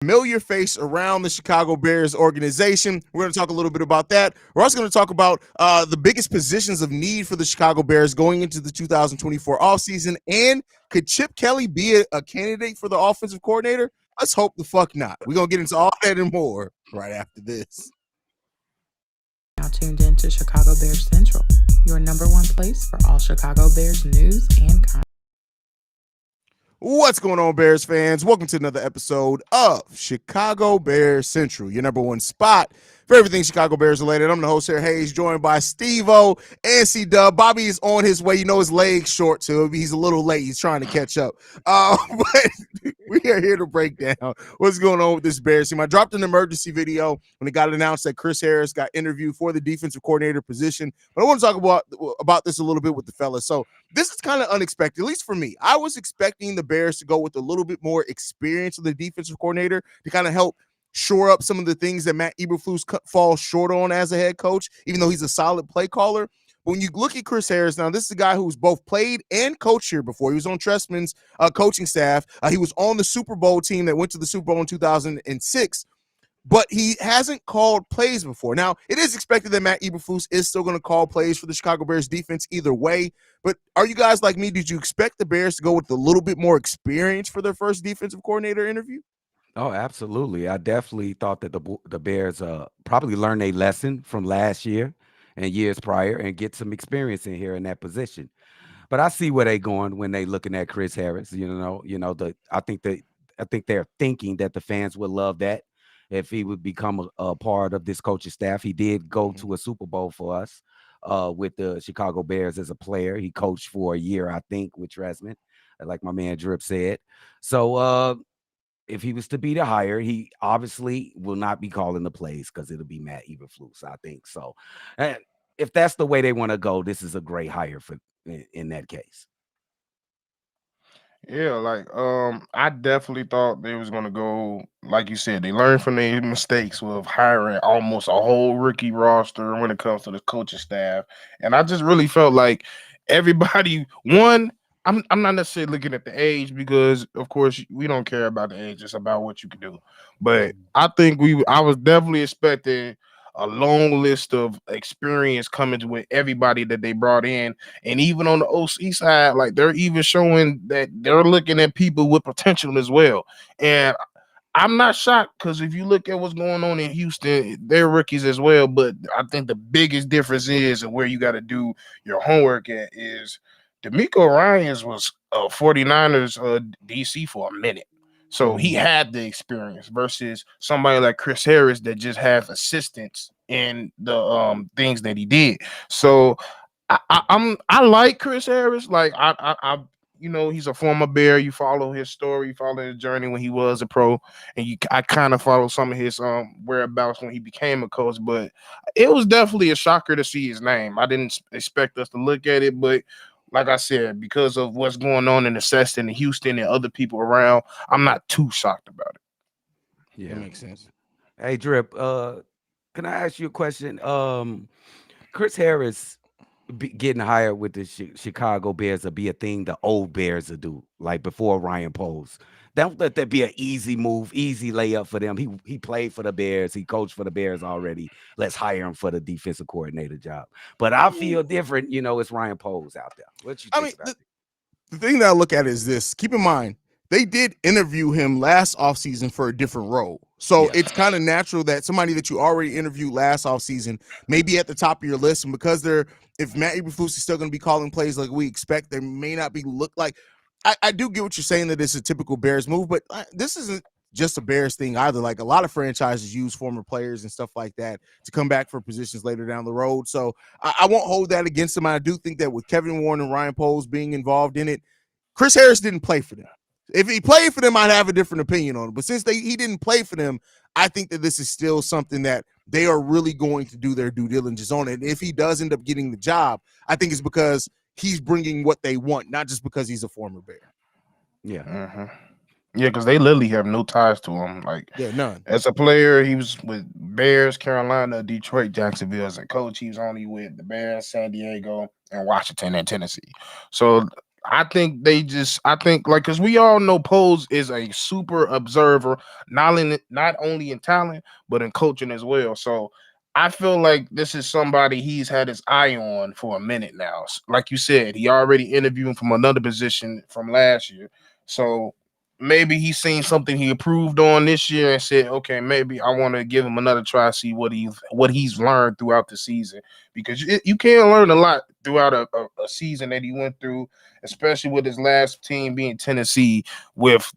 familiar face around the Chicago Bears organization. We're going to talk a little bit about that. We're also going to talk about the biggest positions of need for the Chicago Bears going into the 2024 offseason. And could Chip Kelly be a candidate for the offensive coordinator? Let's hope the fuck not. We're going to get into all that and more right after this. Now tuned in to Chicago Bears Central, your number one place for all Chicago Bears news and content. What's going on, Bears fans? Welcome to another episode of Chicago Bears Central, your number one spot for everything Chicago Bears related. I'm the host here, Haize, joined by Steve-O and C-Dub. Bobby is on his way. You know his leg's short, so he's a little late. He's trying to catch up. But we are here to break down what's going on with this Bears team. I dropped an emergency video when it got announced that Chris Harris got interviewed for the defensive coordinator position. But I want to talk about this a little bit with the fellas. So this is kind of unexpected, at least for me. I was expecting the Bears to go with a little bit more experience of the defensive coordinator to kind of help shore up some of the things that Matt Eberflus falls short on as a head coach, even though he's a solid play caller. But when you look at Chris Harris, now this is a guy who's both played and coached here before. He was on Trestman's coaching staff. He was on the Super Bowl team that went to the Super Bowl in 2006. But he hasn't called plays before. Now, it is expected that Matt Eberflus is still going to call plays for the Chicago Bears defense either way. But are you guys like me? Did you expect the Bears to go with a little bit more experience for their first defensive coordinator interview? Oh, absolutely. I definitely thought that the Bears probably learned a lesson from last year and years prior and get some experience in here in that position. But I see where they're going when they looking at Chris Harris. I think they're thinking that the fans would love that if he would become a part of this coaching staff. He did go to a Super Bowl for us with the Chicago Bears as a player. He coached for a year, I think, with Trestman, like my man Drip said. So if he was to be the hire, he obviously will not be calling the plays because it'll be Matt Eberflus, I think. So and if that's the way they want to go, this is a great hire for in that case. Yeah, I definitely thought they was gonna go, like you said, they learned from their mistakes with hiring almost a whole rookie roster when it comes to the coaching staff. And I just really felt like everybody one, I'm not necessarily looking at the age because of course we don't care about the age, it's about what you can do. But I was definitely expecting a long list of experience coming with everybody that they brought in. And even on the OC side, like they're even showing that they're looking at people with potential as well. And I'm not shocked because if you look at what's going on in Houston, they're rookies as well. But I think the biggest difference is, and where you got to do your homework at, is D'Amico Ryans was 49ers DC for a minute. So he had the experience versus somebody like Chris Harris that just has assistance in the things that he did. So I like Chris Harris. Like he's a former Bear. You follow his story, you follow his journey when he was a pro, and I kind of follow some of his whereabouts when he became a coach. But it was definitely a shocker to see his name. I didn't expect us to look at it, but like I said, because of what's going on in the Ceston and Houston and other people around, I'm not too shocked about it. Yeah, That makes sense. Hey, Drip, can I ask you a question? Chris Harris getting hired with the Chicago Bears will be a thing the old Bears will do, like before Ryan Poles. Don't let that be an easy move, easy layup for them. He played for the Bears. He coached for the Bears already. Let's hire him for the defensive coordinator job. But I feel different. It's Ryan Poles out there. What you think about it? The thing that I look at is this. Keep in mind, they did interview him last offseason for a different role. So it's kind of natural that somebody that you already interviewed last offseason may be at the top of your list. And because if Matt Eberflus is still going to be calling plays like we expect, there may not be look like. I do get what you're saying that it's a typical Bears move, but this isn't just a Bears thing either. Like a lot of franchises use former players and stuff like that to come back for positions later down the road. So I won't hold that against them. I do think that with Kevin Warren and Ryan Poles being involved in it, Chris Harris didn't play for them. If he played for them, I'd have a different opinion on it. But since he didn't play for them, I think that this is still something that they are really going to do their due diligence on it. And if he does end up getting the job, I think it's because he's bringing what they want, not just because he's a former Bear. Yeah. Mm-hmm. Yeah, because they literally have no ties to him. Like, none. As a player, he was with Bears, Carolina, Detroit, Jacksonville. As a coach, he was only with the Bears, San Diego, and Washington and Tennessee. So I think like because we all know Pose is a super observer, not only in talent but in coaching as well. So I feel like this is somebody he's had his eye on for a minute now. Like you said, he already interviewed from another position from last year. So maybe he's seen something he improved on this year and said, okay, maybe I want to give him another try, see what he's learned throughout the season. Because you can learn a lot throughout a season that he went through, especially with his last team being Tennessee, with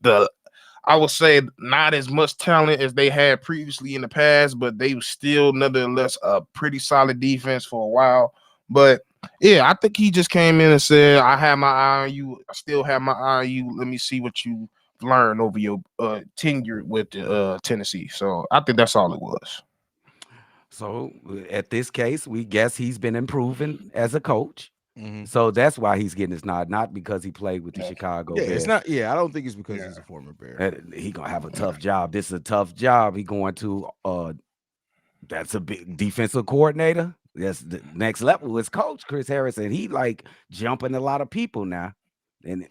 I would say not as much talent as they had previously in the past, but they were still nonetheless a pretty solid defense for a while. But yeah, I think he just came in and said, I have my eye on you. I still have my eye on you. Let me see what you learned over your tenure with Tennessee. So I think that's all it was. So at this case, we guess he's been improving as a coach. Mhm. So that's why he's getting his nod, not because he played with the Yeah. Chicago Yeah, it's Bears. not. Yeah, I don't think it's because Yeah. he's a former Bear. He gonna have a tough job. This is a tough job. He going to that's a big defensive coordinator. That's the next level is coach Chris Harris, and he like jumping a lot of people now. And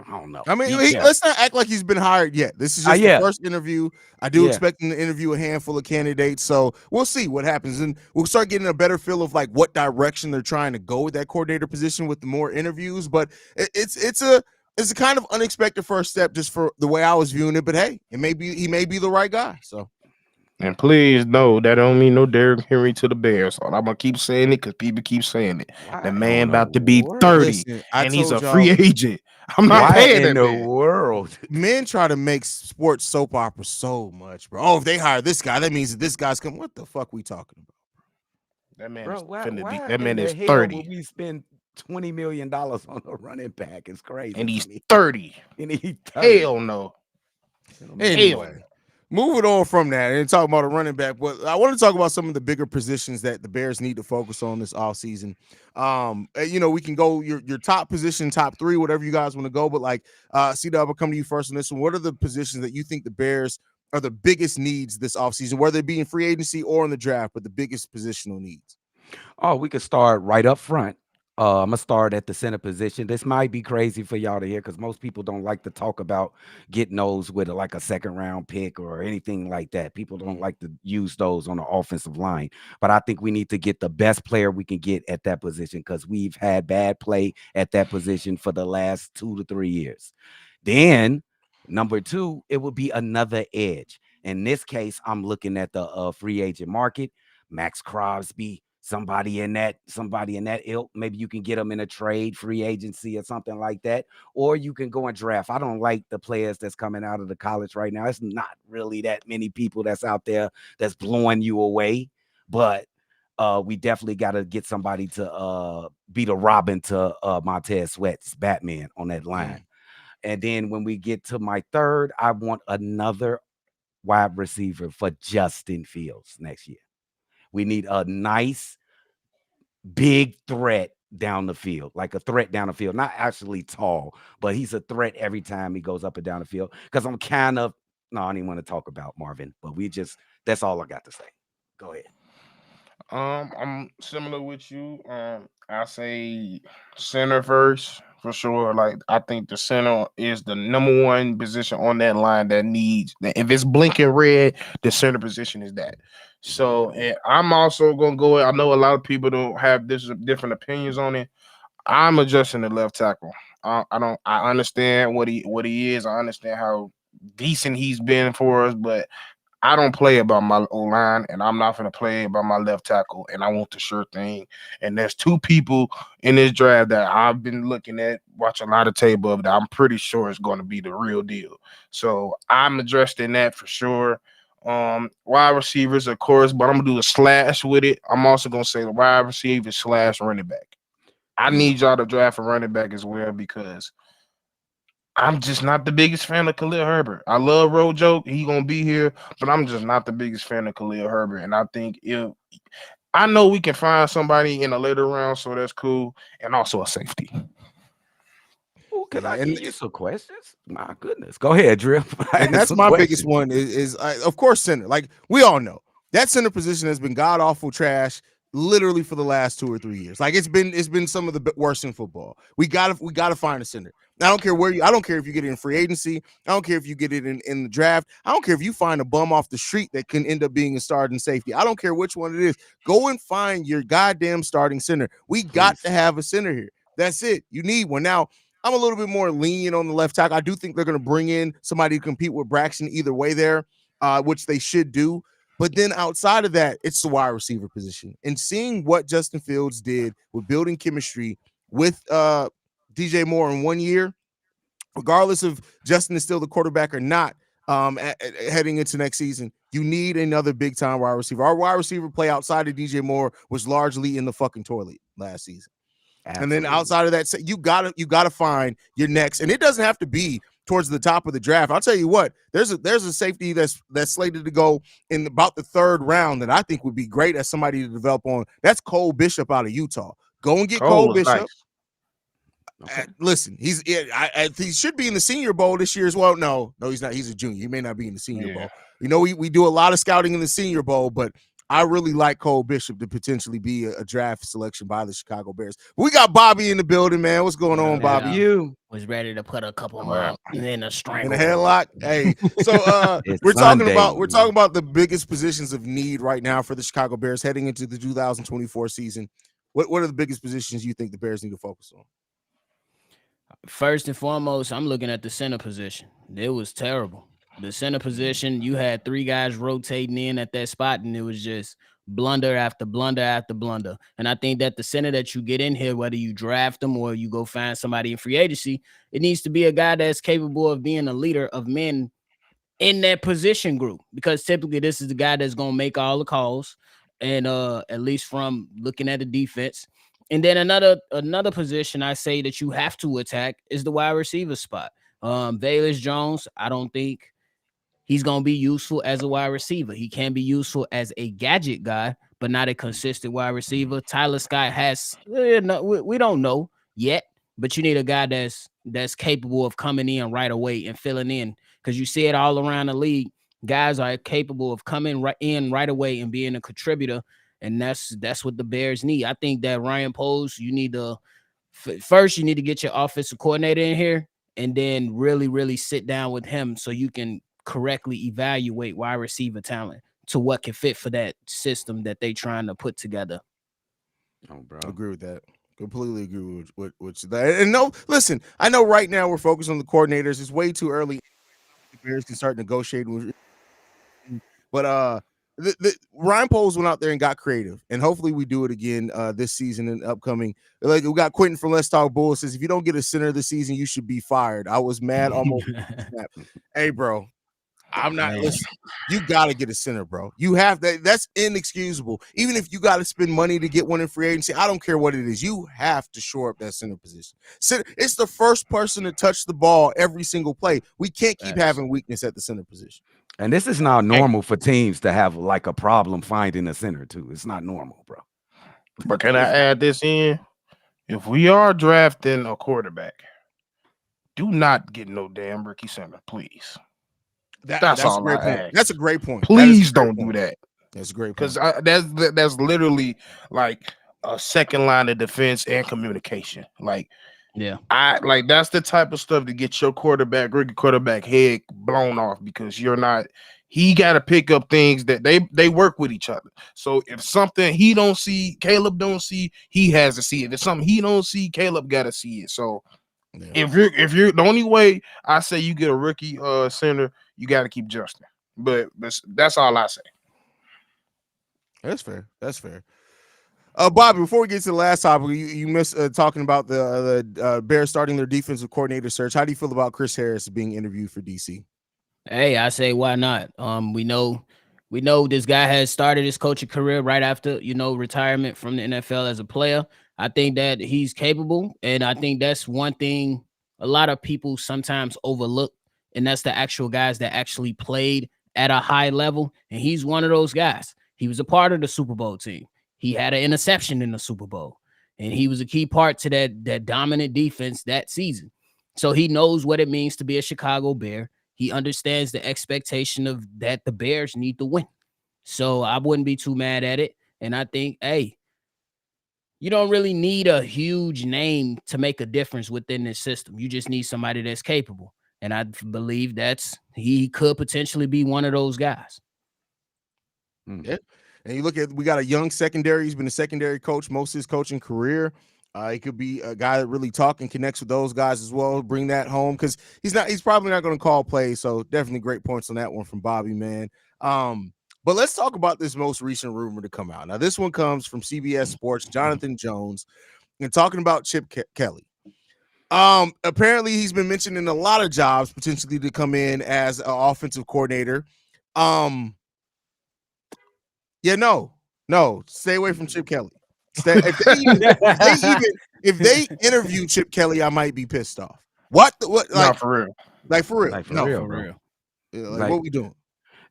I don't know. I mean, Be careful. let's not act like he's been hired yet. This is just the Yeah, first interview. I do Yeah. expect him to interview a handful of candidates, so we'll see what happens, and we'll start getting a better feel of like what direction they're trying to go with that coordinator position with the more interviews. But it's a kind of unexpected first step just for the way I was viewing it. But hey, he may be the right guy. So And please know that don't mean no Derrick Henry to the Bears. So I'm gonna keep saying it because people keep saying it. Why The in man the about to be world? 30 listen, I and he's a told y'all, free agent. I'm not Why paying in that the man. world? men try to make sports soap operas so much, bro. Oh, if they hire this guy, that means that this guy's coming. What the fuck we talking about? That man Bro, is why, finna be. why That in man the is hell would 30 we spend $20 million on a running back? It's crazy and to he's me. 30. And he's 30. Hell no. Hell Anyway, no. moving on from that and talking about a running back, but I want to talk about some of the bigger positions that the Bears need to focus on this offseason. We can go your top position, top three, whatever you guys want to go, but like C-Dub, I'll come to you first on this one. What are the positions that you think the Bears are the biggest needs this offseason, whether it be in free agency or in the draft, but the biggest positional needs? Oh, we could start right up front. I'm gonna start at the center position. This might be crazy for y'all to hear because most people don't like to talk about getting those with like a second round pick or anything like that. People don't like to use those on the offensive line. But I think we need to get the best player we can get at that position because we've had bad play at that position for the last 2 to 3 years. Then number two, it would be another edge. In this case, I'm looking at the free agent market. Max Crosby, somebody in that ilk. Maybe you can get them in a trade, free agency, or something like that. Or you can go and draft. I don't like the players that's coming out of the college right now. It's not really that many people that's out there that's blowing you away. But we definitely got to get somebody to be the Robin to Montez Sweat's Batman on that line. And then when we get to my third, I want another wide receiver for Justin Fields next year. We need a nice big threat down the field, like a threat down the field, not actually tall, but he's a threat every time he goes up and down the field. Because I'm kind of no, I don't even want to talk about Marvin, but that's all I got to say. Go ahead. I'm similar with you. I say center first for sure. Like I think the center is the number one position on that line that needs that. If it's blinking red, the center position is that. So and I'm also gonna go. I know a lot of people don't have this different opinions on it. I'm adjusting the left tackle. I don't. I understand what he is. I understand how decent he's been for us, but I don't play about my O line, and I'm not going to play about my left tackle. And I want the sure thing. And there's two people in this draft that I've been looking at, watching a lot of tape of that I'm pretty sure is going to be the real deal. So I'm addressing that for sure. Wide receivers, of course, but I'm gonna do a slash with it. I'm also gonna say the wide receiver slash running back. I need y'all to draft a running back as well because I'm just not the biggest fan of Khalil Herbert. I love Rojo. He gonna be here, but I'm just not the biggest fan of Khalil Herbert. And I think if I know we can find somebody in a later round, so that's cool. And also a safety. Oh, can Yeah, I and give you some questions? My goodness. Go ahead, Drip. I and have that's some my biggest questions. one of course center. Like we all know that center position has been god awful trash literally for the last 2 or 3 years. Like it's been some of the worst in football. We gotta find a center. I don't care I don't care if you get it in free agency. I don't care if you get it in the draft. I don't care if you find a bum off the street that can end up being a starting safety. I don't care which one it is. Go and find your goddamn starting center. We got to have a center here. That's it. You need one. Now, I'm a little bit more lenient on the left tackle. I do think they're going to bring in somebody to compete with Braxton either way there, which they should do. But then outside of that, it's the wide receiver position. And seeing what Justin Fields did with building chemistry with DJ Moore in 1 year, regardless of Justin is still the quarterback or not, heading into next season, you need another big time wide receiver. Our wide receiver play outside of DJ Moore was largely in the fucking toilet last season. Absolutely. And then outside of that, you gotta find your next, and it doesn't have to be towards the top of the draft. I'll tell you what, there's a safety that's slated to go in about the 3rd round that I think would be great as somebody to develop on. That's Cole Bishop out of Utah. Go and get Cole Bishop. Nice. Okay. Listen, he should be in the Senior Bowl this year as well. No, he's not. He's a junior. He may not be in the Senior Bowl. You know, we do a lot of scouting in the Senior Bowl, but I really like Cole Bishop to potentially be a draft selection by the Chicago Bears. We got Bobby in the building, man. What's going on, Bobby? You was ready to put a couple more in a strangle. In a headlock. Hey, so we're talking about the biggest positions of need right now for the Chicago Bears heading into the 2024 season. What are the biggest positions you think the Bears need to focus on? First and foremost, I'm looking at the center position. It was terrible. The center position, you had 3 guys rotating in at that spot, and it was just blunder after blunder after blunder. And I think that the center that you get in here, whether you draft them or you go find somebody in free agency, it needs to be a guy that's capable of being a leader of men in that position group, because typically this is the guy that's going to make all the calls, and at least from looking at the defense. And then another position I say that you have to attack is the wide receiver spot. Velus Jones, I don't think he's going to be useful as a wide receiver. He can be useful as a gadget guy, but not a consistent wide receiver. Tyler Scott has, we don't know yet, but you need a guy that's capable of coming in right away and filling in, because you see it all around the league. Guys are capable of coming in right away and being a contributor, and that's what the Bears need. I think that Ryan Poles, you need to get your offensive coordinator in here, and then really, really sit down with him so you can correctly evaluate wide receiver talent to what can fit for that system that they trying to put together. Oh, bro, I agree with that. Completely agree with that. And no, listen, I know right now we're focused on the coordinators. It's way too early. The Bears can start negotiating, but Ryan Poles went out there and got creative, and hopefully we do it again this season and upcoming. Like, we got Quentin from Let's Talk Bull says, if you don't get a center this season, you should be fired. I was mad almost. Hey, bro. I'm not listening. You got to get a center, bro. You have that. That's inexcusable. Even if you got to spend money to get one in free agency, I don't care what it is. You have to shore up that center position. It's the first person to touch the ball every single play. We can't keep having weakness at the center position. And this is not normal for teams to have like a problem finding a center too. It's not normal, bro. But can I add this in? If we are drafting a quarterback, do not get no damn rookie center, please. That's all a great point. That's a great point. Please don't do that. That's a great point. Because that's literally like a second line of defense and communication. Like, yeah, that's the type of stuff to get your rookie quarterback head blown off, because you're not. He got to pick up things that they work with each other. So if something he don't see, Caleb don't see, he has to see it. If it's something he don't see, Caleb got to see it. So yeah. If you're the only way I say you get a rookie center, you got to keep Justin. But that's all I say. That's fair. That's fair. Bobby, before we get to the last topic, you missed talking about the Bears starting their defensive coordinator search. How do you feel about Chris Harris being interviewed for DC? Hey, I say why not? We know this guy has started his coaching career right after retirement from the NFL as a player. I think that he's capable, and I think that's one thing a lot of people sometimes overlook, and that's the actual guys that actually played at a high level, and he's one of those guys. He was a part of the Super Bowl team. He had an interception in the Super Bowl, and he was a key part to that dominant defense that season. So he knows what it means to be a Chicago Bear. He understands the expectation of that the Bears need to win. So I wouldn't be too mad at it. And I think, hey, you don't really need a huge name to make a difference within this system. You just need somebody that's capable. And I believe he could potentially be one of those guys. Yeah. And you look at, we got a young secondary. He's been a secondary coach most of his coaching career. He could be a guy that really talk and connects with those guys as well. Bring that home because he's probably not going to call plays. So definitely great points on that one from Bobby, man. But let's talk about this most recent rumor to come out. Now, this one comes from CBS Sports, Jonathan Jones, and talking about Chip Kelly. Apparently he's been mentioned in a lot of jobs potentially to come in as an offensive coordinator. No, stay away from Chip Kelly. If they interview Chip Kelly, I might be pissed off. What? Like, Not for real. Like for real? Like for no, real, For bro. real. Yeah, Like- what we doing?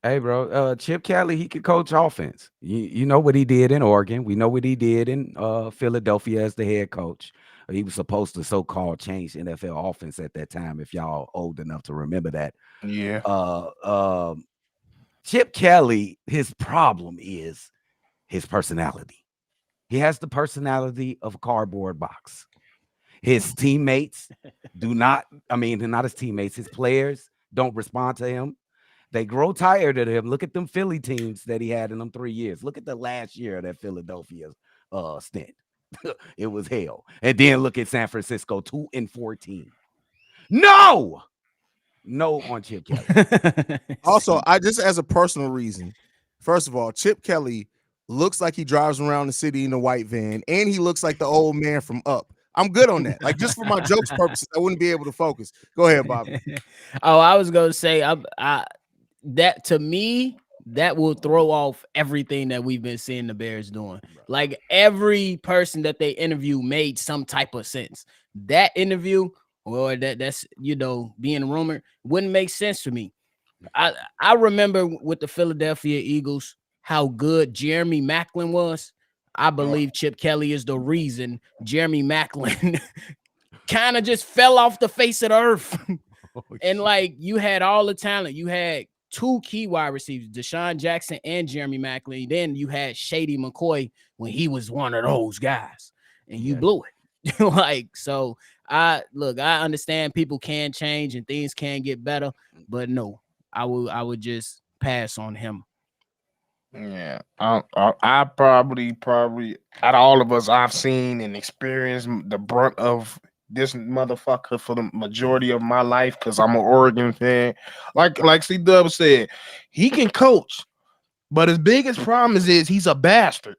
Hey, bro, Chip Kelly, he could coach offense. You know what he did in Oregon. We know what he did in Philadelphia as the head coach. He was supposed to so-called change NFL offense at that time, if y'all old enough to remember that. Yeah. Chip Kelly, his problem is his personality. He has the personality of a cardboard box. His teammates not his teammates, his players don't respond to him. They grow tired of him. Look at them Philly teams that he had in them 3 years. Look at the last year of that Philadelphia stint. It was hell. And then look at San Francisco, 2-14. No on Chip Kelly. Also, I just as a personal reason, first of all, Chip Kelly looks like he drives around the city in a white van, and he looks like the old man from Up. I'm good on that. Like, just for my jokes purposes, I wouldn't be able to focus. Go ahead, Bobby. Oh, I was gonna say, that to me, that will throw off everything that we've been seeing the Bears doing. Like every person that they interview made some type of sense. That interview, or that's being rumored, wouldn't make sense to me. I remember with the Philadelphia Eagles how good Jeremy Maclin was. I believe Chip Kelly is the reason Jeremy Maclin kind of just fell off the face of the earth. And like, you had all the talent. You had two key wide receivers, Deshaun Jackson and Jeremy Maclin. Then you had Shady McCoy when he was one of those guys, and you blew it. Like, so I understand people can change and things can get better, but no, I would just pass on him. Yeah, I probably out of all of us, I've seen and experienced the brunt of this motherfucker for the majority of my life because I'm an Oregon fan. Like C Dub said, he can coach, but his biggest problem is he's a bastard.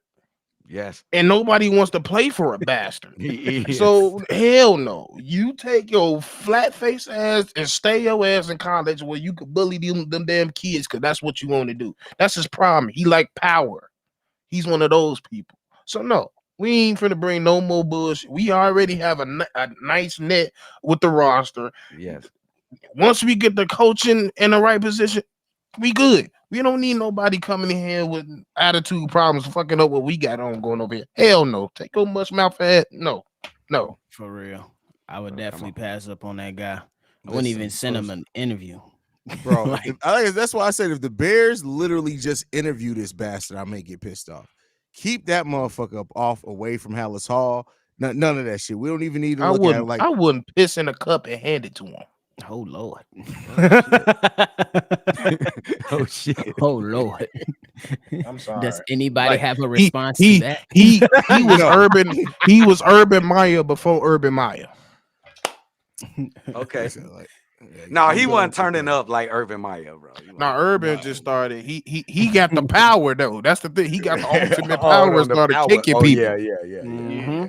Yes, and nobody wants to play for a bastard. he is. So hell no. You take your flat face ass and stay your ass in college where you could bully them damn kids because that's what you want to do. That's his problem. He like power. He's one of those people. So no, we ain't finna bring no more bullshit. We already have a nice net with the roster. Yes. Once we get the coaching in the right position, we good. We don't need nobody coming in here with attitude problems, fucking up what we got on going over here. Hell no. Take your much mouth ass. No. For real. I would definitely pass up on that guy. I wouldn't even send him an interview. Bro, that's why I said if the Bears literally just interview this bastard, I may get pissed off. Keep that motherfucker away from Hallis Hall. None of that shit. We don't even need to look at it like I wouldn't piss in a cup and hand it to him. Oh Lord. Oh shit. Oh Lord. I'm sorry. Does anybody have a response to that? He was Urban. He was Urban Meyer before Urban Meyer. Okay. No, he wasn't turning up like Urban Meyer, bro. Now Urban just started. He got the power though. That's the thing. He got the ultimate power and started kicking people. Yeah. Mm-hmm.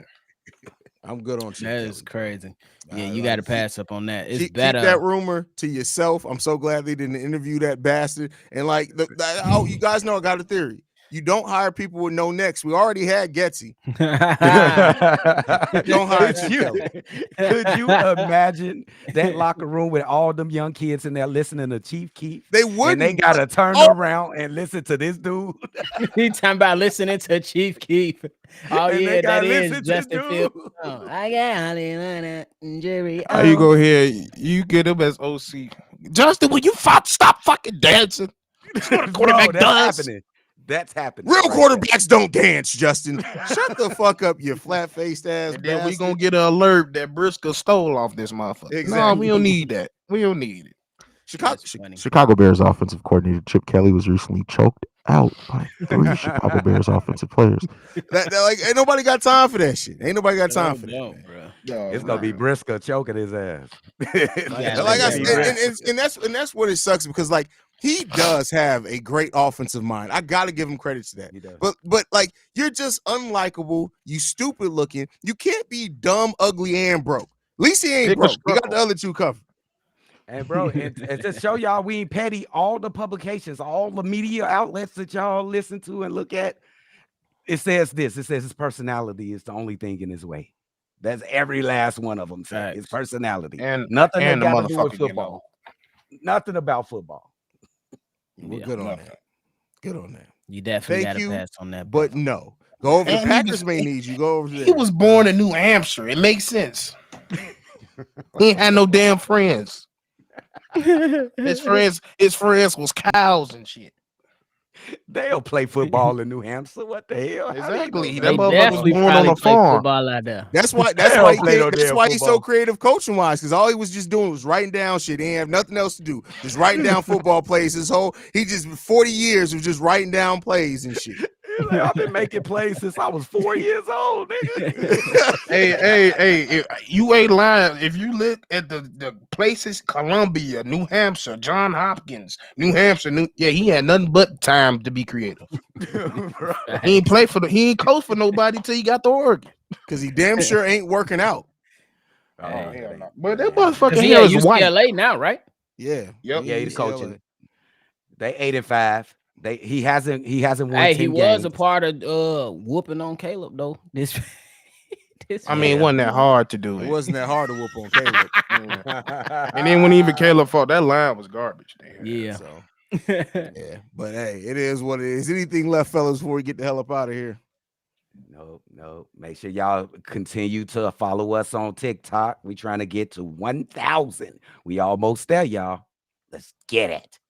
I'm good on That is crazy. Yeah, you got to pass up on that. It's keep better. Keep that rumor to yourself. I'm so glad they didn't interview that bastard. And like, you guys know I got a theory. You don't hire people with no necks. We already had Getsy. Don't hire Could you imagine that locker room with all them young kids in there listening to Chief Keef? They wouldn't. And they got to turn around and listen to this dude. He talking about listening to Chief Keef. Oh And yeah, that is listen to Justin dude. Fields. Oh, I got Hollywood and Jerry. How you go here? You get him as OC. Justin, will you stop fucking dancing? That's what a quarterback Bro, that's does. happening. That's happening. Real right quarterbacks don't dance, Justin. Shut the fuck up, you flat-faced ass And then we bastard. gonna get an alert that Briscoe stole off this motherfucker. No, Exactly. we don't need that. We don't need it. That's funny. Chicago Bears offensive coordinator Chip Kelly was recently choked out by 3 Chicago Bears offensive players. That like ain't nobody got time for that shit. Ain't nobody got time for that. No, Man. bro. No, It's gonna be Briscoe choking his ass. Yeah, Like I Yeah, said, and that's what it sucks because like he does have a great offensive mind. I gotta give him credit to that. He does. But like you're just unlikable. You stupid looking. You can't be dumb, ugly, and broke. At least he ain't Pick a broke. He got struggle. the other two covered. And bro, and to show y'all we ain't petty, all the publications, all the media outlets that y'all listen to and look at, it says this. It says his personality is the only thing in his way. That's every last one of them say his personality. And nothing and that the got to do with motherfucker, you football. Nothing about football. Well, Yeah, good on nothing. that. Good on that. You definitely Thank got to you, pass on that. But no, go over. The And he Packers was- may need you. Go over there. He was born in New Hampshire. It makes sense. He ain't had no damn friends. His friends was cows and shit. They'll play football in New Hampshire. What the hell? Exactly. They That motherfucker definitely was born on probably a play farm. football out there. That's why. They don't play no That's damn why he's so football. creative coaching wise. Because all he was just doing was writing down shit. He ain't have nothing else to do. Just writing down football plays. He just 40 years of just writing down plays and shit. Like, I've been making plays since I was 4 years old, nigga. Hey, you ain't lying. If you look at the places, Columbia, New Hampshire, John Hopkins, New Hampshire, he had nothing but time to be creative. He ain't coach for nobody till he got to Oregon. Because he damn sure ain't working out. Oh, Hell no. But that motherfucker He here at is white. UCLA now, right? Yeah. Yep. Yeah, he's UCLA. coaching. They 8-5. He hasn't won. Hey, 10 he was games. a part of whooping on Caleb though. This I mean, it wasn't that hard to do It it. wasn't that hard to whoop on Caleb. And then when even Caleb fought, that line was garbage. There. Yeah. So, yeah. But hey, it is what it is. Anything left, fellas, before we get the hell up out of here? No. Make sure y'all continue to follow us on TikTok. We trying to get to 1,000. We almost there, y'all. Let's get it.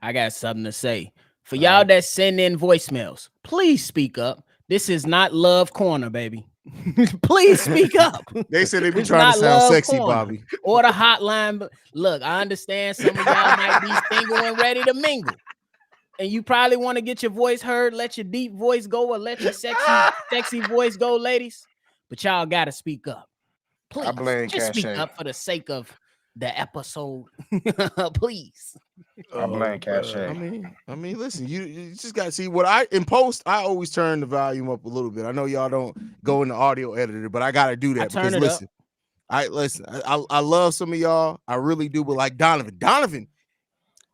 I got something to say. For y'all that send in voicemails, please speak up. This is not Love Corner, baby. Please speak up. They said they be It's trying not to sound Love sexy, Corner. Bobby. Or the hotline. But look, I understand some of y'all might be single and ready to mingle. And you probably want to get your voice heard, let your deep voice go, or let your sexy voice go, ladies. But y'all gotta speak up. Please, blame just speak Cachet. up for the sake of the episode. Please. I blame Cachet. I mean, listen, you just got to see what I in post. I always turn the volume up a little bit. I know y'all don't go in the audio editor, but I got to do that turn because it listen, I love some of y'all. I really do, but like Donovan.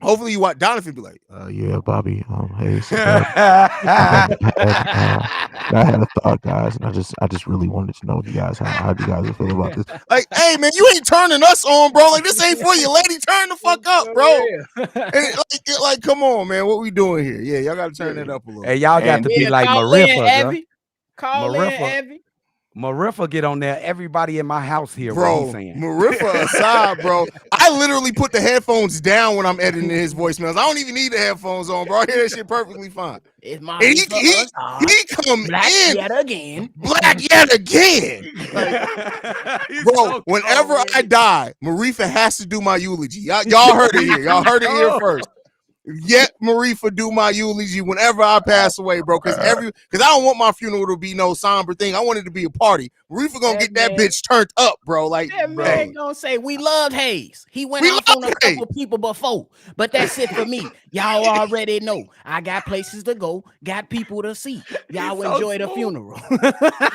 Hopefully you watch Donovan be like, Yeah, Bobby. Haize. I had a thought, guys, and I just really wanted to know what you guys how you guys feel about this. like, hey man, you ain't turning us on, bro. Like this ain't for you, lady. Turn the fuck up, bro. And like, come on, man. What we doing here? Yeah, y'all got to turn it up a little. Hey, y'all got And- to be like call in, Mariffa, Evie. Call in, Mariffa. Evie. Mariffa get on there. Everybody in my house here. What Bro, he's saying. Mariffa aside, bro. I literally put the headphones down when I'm editing his voicemails. I don't even need the headphones on, bro. I hear that shit perfectly fine. It's my And he come black in yet again. black yet again. He's Bro, so whenever cold, I man. die, Mariffa has to do my eulogy. Y'all heard it here. Y'all heard it here first. Yet Mariffa do my eulogy whenever I pass away, bro. Because I don't want my funeral to be no somber thing. I want it to be a party. Mariffa gonna get that man. bitch turned up, bro. Like, That bro. man gonna say we loved Haize. He went We off on a love couple people before, but that's it for me. Y'all already know. I got places to go, got people to see. Y'all He's so enjoy the smooth. funeral.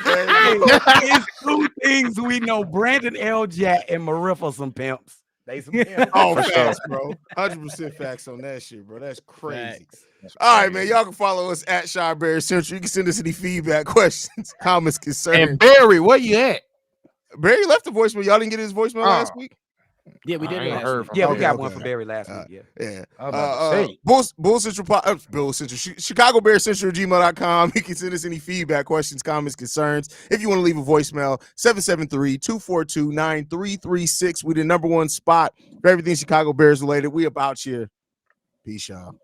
It's two things we know. Brandon Eljack and Mariffa some pimps. They some pimps. Oh, For facts, bro. 100% facts on that shit, bro. That's crazy. Facts. All right, man. Y'all can follow us at Shy Bear Central. You can send us any feedback, questions, comments, concerns. And Barry, where you at? Barry left the voicemail. Y'all didn't get his voicemail last week? Yeah, we did I it ain't last heard week. from Yeah, him. we got Okay, one okay. for Barry last week. Yeah. Yeah. I was about to say. Bull Central, Chicago Bear Central, gmail.com. You can send us any feedback, questions, comments, concerns. If you want to leave a voicemail, 773-242-9336. We the number one spot for everything Chicago Bears related. We about you. Peace, y'all.